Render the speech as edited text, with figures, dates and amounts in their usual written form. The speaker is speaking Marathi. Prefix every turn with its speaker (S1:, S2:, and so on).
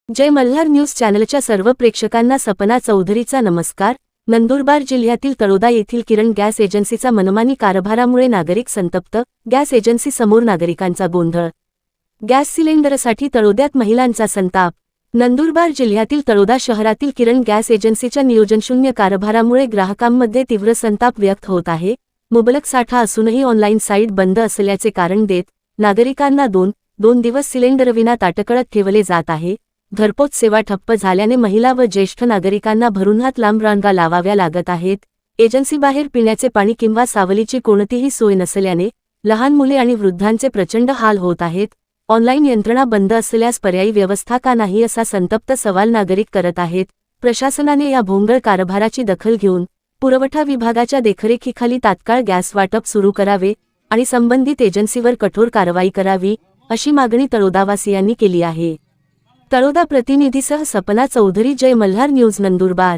S1: जय मल्हार न्यूज चॅनलच्या सर्व प्रेक्षकांना सपना चौधरीचा नमस्कार। नंदुरबार जिल्ह्यातील तळोदा येथील किरण गॅस एजन्सीचा मनमानी कारभारामुळे नागरिक संतप्त। गॅस एजन्सी समोर नागरिकांचा गोंधळ। गॅस सिलेंडरसाठी तळोद्यात महिलांचा संताप। नंदुरबार जिल्ह्यातील तळोदा शहरातील किरण गॅस एजन्सीच्या नियोजनशून्य कारभारामुळे ग्राहकांमध्ये तीव्र संताप व्यक्त होत आहे। मुबलक साठा असूनही ऑनलाईन साईट बंद असल्याचे कारण देत नागरिकांना दोन दिवस सिलेंडरविना ताटकळत ठेवले जात आहे। घरपोच सेवा ठप्प झाल्याने महिला व ज्येष्ठ नागरिकांना भरूनहात लांब रांगा लावाव्या लागत आहेत। एजन्सीबाहेर पिण्याचे पाणी किंवा सावलीची कोणतीही सोय नसल्याने लहान मुले आणि वृद्धांचे प्रचंड हाल होत आहेत। ऑनलाईन यंत्रणा बंद असल्यास पर्यायी व्यवस्था का नाही असा संतप्त सवाल नागरिक करत आहेत। प्रशासनाने या भोंगळ कारभाराची दखल घेऊन पुरवठा विभागाच्या देखरेखीखाली तात्काळ गॅस वाटप सुरू करावे आणि संबंधित एजन्सीवर कठोर कारवाई करावी अशी मागणी तळोदावासियांनी केली आहे। तळोदा प्रतिनिधीसह सपना चौधरी, जय मल्हार न्यूज, नंदुरबार।